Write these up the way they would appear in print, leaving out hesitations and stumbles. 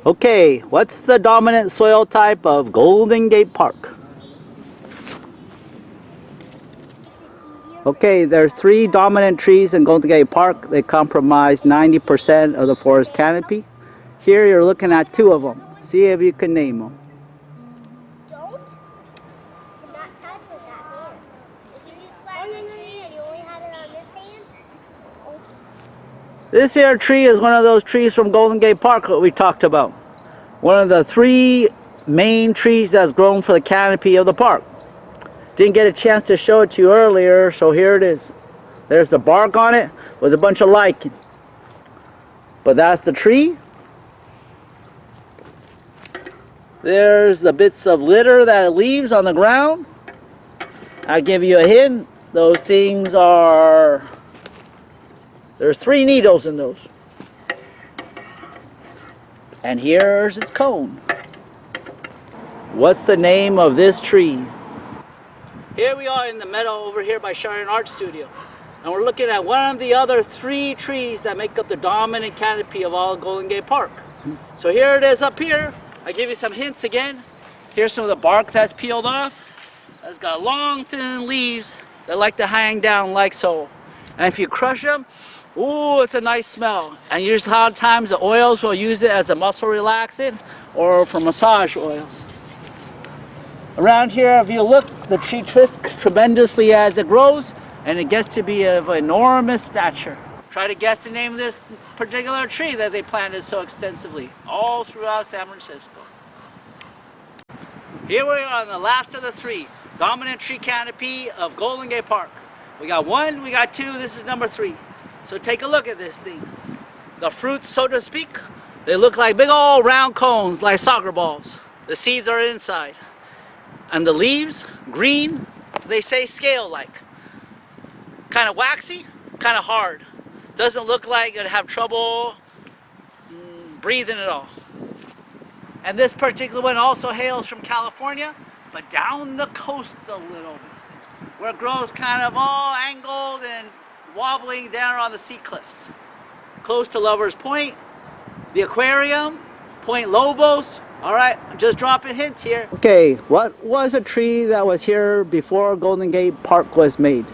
Okay, what's the dominant soil type of Golden Gate Park? Okay, there's 3 dominant trees in Golden Gate Park. They comprise 90% of the forest canopy. Here you're looking at 2 of them. See if you can name them. Don't? I'm not touching that hand. If you just climb the tree and you only have it on this hand. This here tree is one of those trees from Golden Gate Park that we talked about. One of the 3 main trees that's grown for the canopy of the park. Didn't get a chance to show it to you earlier, so here it is. There's the bark on it with a bunch of lichen. But that's the tree. There's the bits of litter that it leaves on the ground. I'll give you a hint. Those things are... There's 3 needles in those. And here's its cone. What's the name of this tree? Here we are in the meadow over here by Sharon Art Studio. And we're looking at one of the other 3 trees that make up the dominant canopy of all Golden Gate Park. So here it is up here. I give you some hints again. Here's some of the bark that's peeled off. It's got long, thin leaves that like to hang down like so. And if you crush them, ooh, it's a nice smell. And usually a lot of times the oils will use it as a muscle relaxant or for massage oils. Around here, if you look, the tree twists tremendously as it grows, and it gets to be of enormous stature. Try to guess the name of this particular tree that they planted so extensively all throughout San Francisco. Here we are on the last of the 3, dominant tree canopy of Golden Gate Park. We got 1, we got 2, this is number 3. So take a look at this thing. The fruits, so to speak, they look like big old round cones, like soccer balls. The seeds are inside. And the leaves, green, they say scale-like. Kind of waxy, kind of hard. Doesn't look like it'd have trouble breathing at all. And this particular one also hails from California, but down the coast a little bit, where it grows kind of all angled and wobbling down on the sea cliffs. Close to Lover's Point, the aquarium, Point Lobos. All right, I'm just dropping hints here. Okay, what was a tree that was here before Golden Gate Park was made?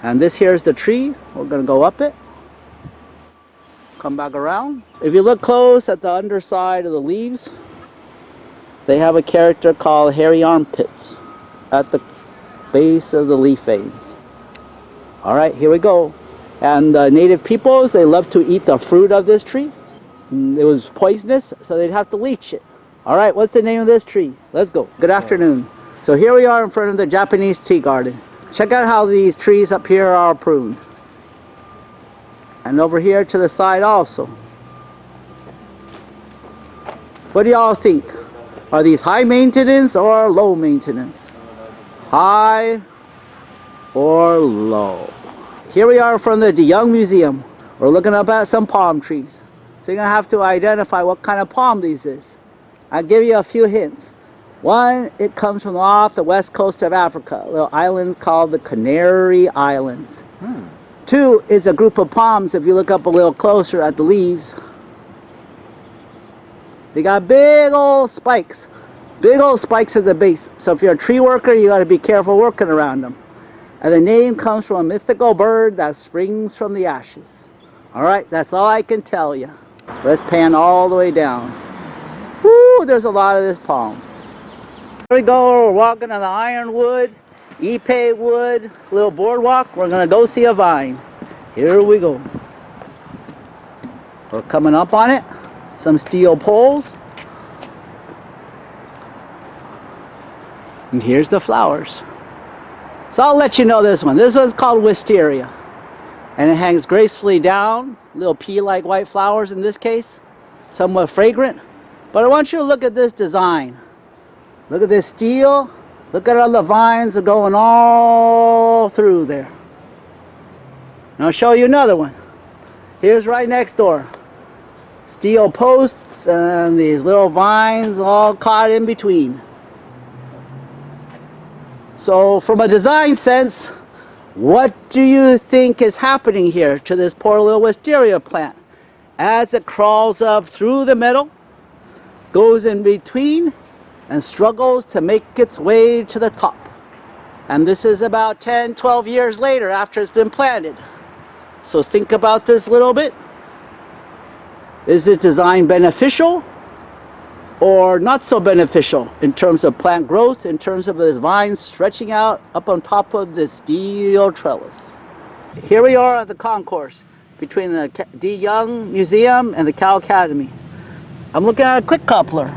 And this here's the tree. We're gonna go up it. Come back around. If you look close at the underside of the leaves, they have a character called hairy armpits at the base of the leaf veins. All right, here we go. And the native peoples, they love to eat the fruit of this tree. It was poisonous, so they'd have to leach it. All right, what's the name of this tree? Let's go. Good afternoon. So here we are in front of the Japanese tea garden. Check out how these trees up here are pruned. And over here to the side also. What do y'all think? Are these high maintenance or low maintenance? High or low? Here we are from the DeYoung Museum. We're looking up at some palm trees. So you're gonna have to identify what kind of palm these is. I'll give you a few hints. 1, it comes from off the west coast of Africa, little islands called the Canary Islands. 2 is a group of palms. If you look up a little closer at the leaves, they got big old spikes at the base. So if you're a tree worker, you got to be careful working around them. And the name comes from a mythical bird that springs from the ashes. All right, that's all I can tell you. Let's pan all the way down. Woo, there's a lot of this palm. Here we go, we're walking on the ironwood, ipe wood, little boardwalk. We're gonna go see a vine. Here we go. We're coming up on it. Some steel poles. And here's the flowers. So I'll let you know this one. This one's called wisteria. And it hangs gracefully down, little pea-like white flowers in this case, somewhat fragrant. But I want you to look at this design. Look at this steel. Look at all the vines that are going all through there. And I'll show you another one. Here's right next door. Steel posts and these little vines all caught in between. So from a design sense, what do you think is happening here to this poor little wisteria plant? As it crawls up through the middle, goes in between and struggles to make its way to the top. And this is about 10, 12 years later after it's been planted. So think about this a little bit. Is this design beneficial or not so beneficial in terms of plant growth, in terms of this vine stretching out up on top of this steel trellis? Here we are at the concourse between the D. Young Museum and the Cal Academy. I'm looking at a quick coupler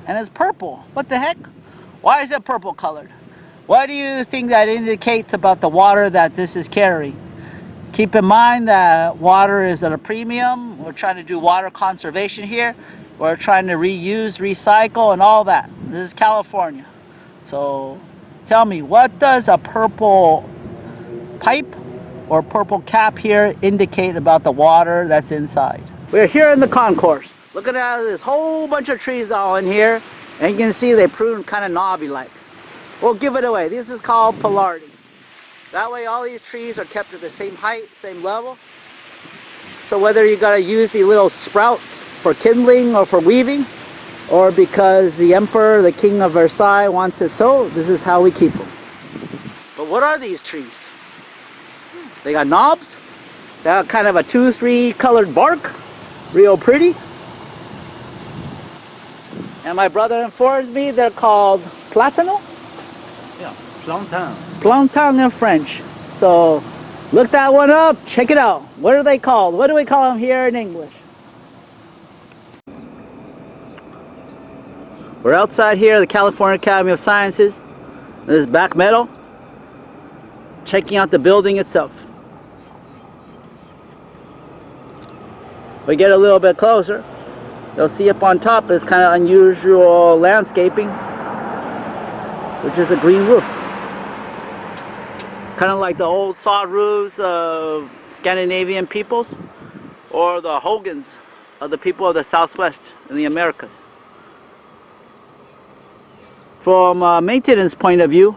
and it's purple. What the heck? Why is it purple colored? What do you think that indicates about the water that this is carrying? Keep in mind that water is at a premium. We're trying to do water conservation here. We're trying to reuse, recycle, and all that. This is California. So tell me, what does a purple pipe or purple cap here indicate about the water that's inside? We're here in the concourse. Looking at this whole bunch of trees all in here. And you can see they prune kind of knobby-like. We'll give it away. This is called Pollinating. That way all these trees are kept at the same height, same level. So whether you gotta use the little sprouts for kindling or for weaving, or because the emperor, the king of Versailles wants it so, this is how we keep them. But what are these trees? They got knobs. They got kind of a 2-3 colored bark. Real pretty. And my brother informs me they're called platano? Yeah, plantain. Plantain in French. So look that one up, check it out. What are they called? What do we call them here in English? We're outside here at the California Academy of Sciences. This is back metal. Checking out the building itself. If we get a little bit closer, you'll see up on top is kind of unusual landscaping, which is a green roof. Kind of like the old sod roofs of Scandinavian peoples, or the hogans of the people of the Southwest in the Americas. From a maintenance point of view,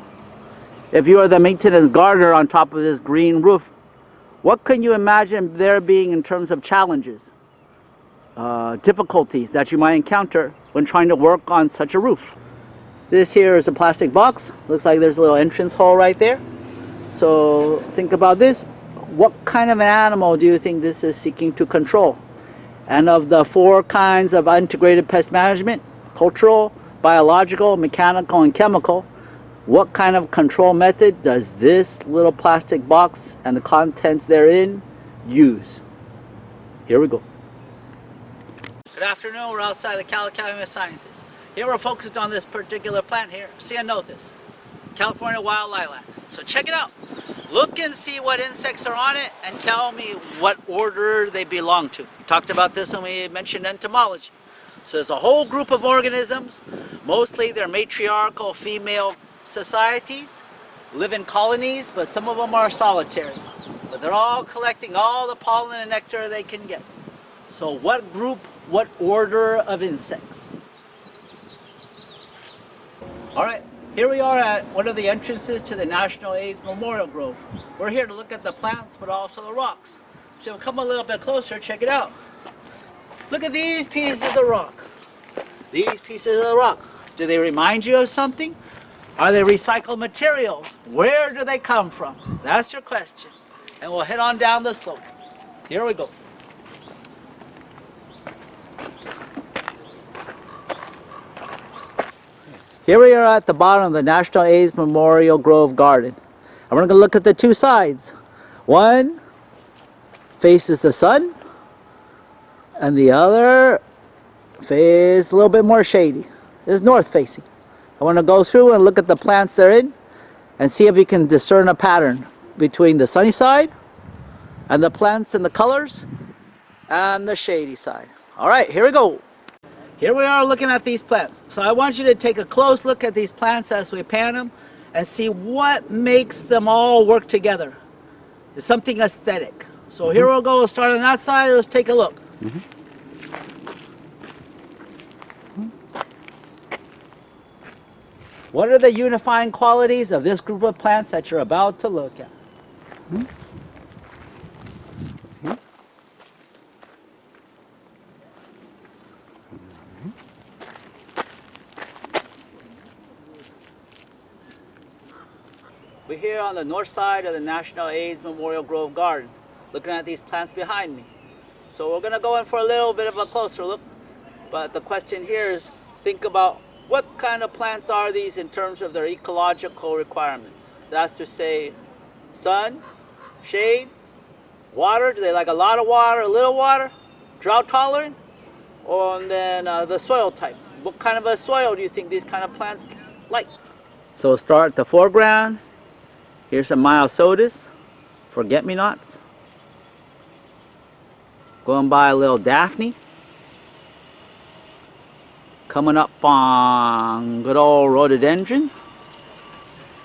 if you are the maintenance gardener on top of this green roof, what can you imagine there being in terms of challenges, difficulties that you might encounter when trying to work on such a roof? This here is a plastic box. Looks like there's a little entrance hole right there. So think about this. What kind of an animal do you think this is seeking to control? And of the 4 kinds of integrated pest management, cultural, biological, mechanical, and chemical, what kind of control method does this little plastic box and the contents therein use? Here we go. Good afternoon. We're outside the Cal Academy of Sciences. Here we're focused on this particular plant here, Ceanothus, California wild lilac. So check it out. Look and see what insects are on it and tell me what order they belong to. We talked about this when we mentioned entomology. So there's a whole group of organisms. Mostly they're matriarchal female societies, live in colonies, but some of them are solitary. But they're all collecting all the pollen and nectar they can get. So what group, what order of insects? All right, here we are at one of the entrances to the National AIDS Memorial Grove. We're here to look at the plants, but also the rocks. So we'll come a little bit closer, check it out. Look at these pieces of rock. These pieces of rock. Do they remind you of something? Are they recycled materials? Where do they come from? That's your question. And we'll head on down the slope. Here we go. Here we are at the bottom of the National AIDS Memorial Grove Garden. And we're going to look at the 2 sides. One faces the sun, and the other faces a little bit more shady. This is north facing. I want to go through and look at the plants they're in and see if you can discern a pattern between the sunny side and the plants and the colors and the shady side. All right, here we go. Here we are looking at these plants. So I want you to take a close look at these plants as we pan them and see what makes them all work together. It's something aesthetic. So here we'll go, we'll start on that side, let's take a look. What are the unifying qualities of this group of plants that you're about to look at? We're here on the north side of the National AIDS Memorial Grove Garden, looking at these plants behind me. So we're going to go in for a little bit of a closer look. But the question here is, think about what kind of plants are these in terms of their ecological requirements. That's to say, sun, shade, water. Do they like a lot of water, a little water? Drought tolerant? And then the soil type. What kind of a soil do you think these kind of plants like? So we'll start at the foreground. Here's some myosotis, forget-me-nots. Going by a little Daphne. Coming up on good old rhododendron.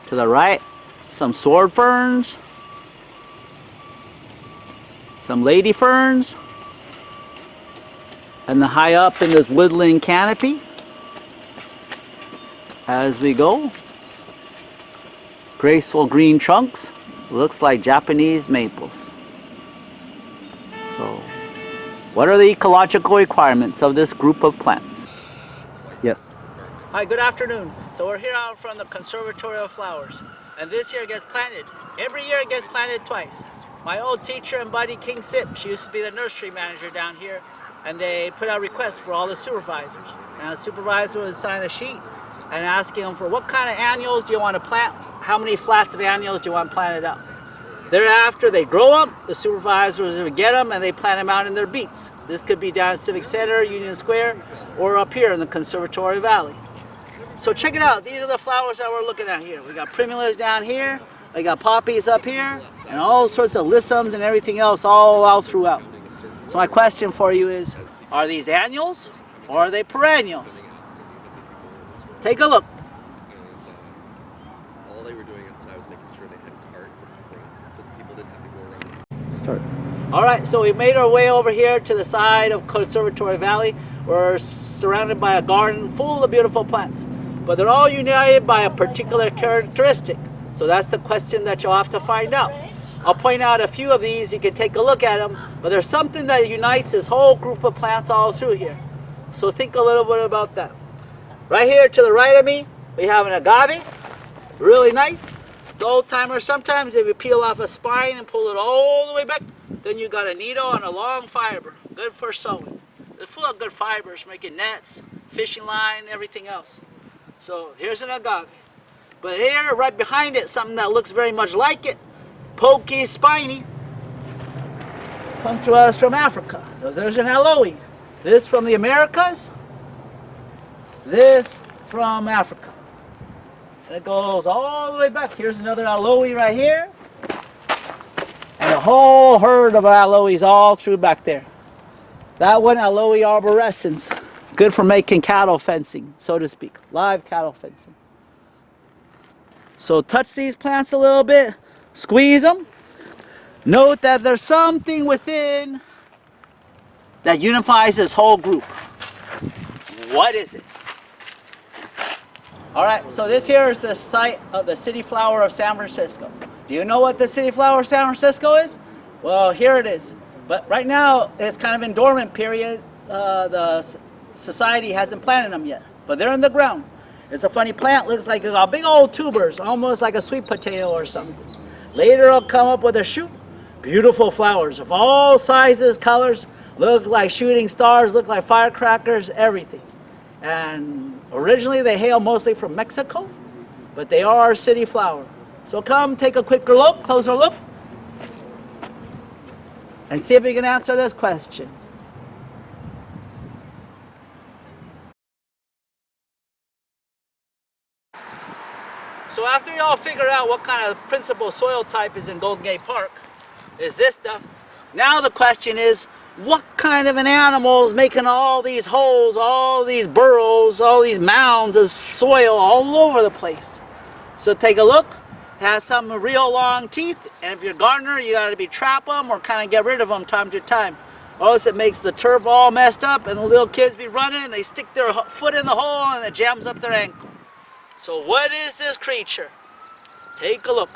To the right, some sword ferns. Some lady ferns. And the high up in this woodland canopy. As we go. Graceful green trunks. Looks like Japanese maples. So, what are the ecological requirements of this group of plants? Yes. Hi, good afternoon. So we're here out from the Conservatory of Flowers. And this year it gets planted. Every year it gets planted twice. My old teacher and buddy King Sip, she used to be the nursery manager down here. And they put out requests for all the supervisors. And the supervisor would sign a sheet and asking them for what kind of annuals do you want to plant? How many flats of annuals do you want planted out? Thereafter, they grow up, the supervisors would get them and they plant them out in their beets. This could be down at Civic Center, Union Square, or up here in the Conservatory Valley. So check it out, these are the flowers that we're looking at here. We got primulas down here, we got poppies up here, and all sorts of lissums and everything else all out throughout. So my question for you is, are these annuals or are they perennials? Take a look. All they were doing outside was making sure they had carts in front so that people didn't have to go around. Start. All right, so we made our way over here to the side of Conservatory Valley. We're surrounded by a garden full of beautiful plants, but they're all united by a particular characteristic. So that's the question that you'll have to find out. I'll point out a few of these, you can take a look at them, but there's something that unites this whole group of plants all through here. So think a little bit about that. Right here to the right of me, we have an agave, really nice. The old timers, sometimes if you peel off a spine and pull it all the way back, then you got a needle and a long fiber, good for sewing. It's full of good fibers, making nets, fishing line, everything else. So here's an agave. But here, right behind it, something that looks very much like it, pokey spiny, comes to us from Africa. There's an aloe. This from the Americas, this from Africa. And it goes all the way back. Here's another aloe right here. And a whole herd of aloes all through back there. That one, aloe arborescens. Good for making cattle fencing, so to speak. Live cattle fencing. So touch these plants a little bit. Squeeze them. Note that there's something within that unifies this whole group. What is it? Alright, so this here is the site of the city flower of San Francisco. Do you know what the city flower of San Francisco is? Well, here it is. But right now, it's kind of in dormant period. The society hasn't planted them yet, but they're in the ground. It's a funny plant, looks like a big old tubers, almost like a sweet potato or something. Later it'll come up with a shoot. Beautiful flowers of all sizes, colors, look like shooting stars, look like firecrackers, everything. And originally they hail mostly from Mexico, but they are our city flower. So come take a quicker look, closer look, and see if we can answer this question. So after y'all figure out what kind of principal soil type is in Golden Gate Park, is this stuff, now the question is, what kind of an animal is making all these holes, all these burrows, all these mounds of soil all over the place? So take a look. It has some real long teeth, and if you're a gardener, you gotta be trap them or kind of get rid of them time to time. Or else it makes the turf all messed up, and the little kids be running, and they stick their foot in the hole, and it jams up their ankle. So what is this creature? Take a look.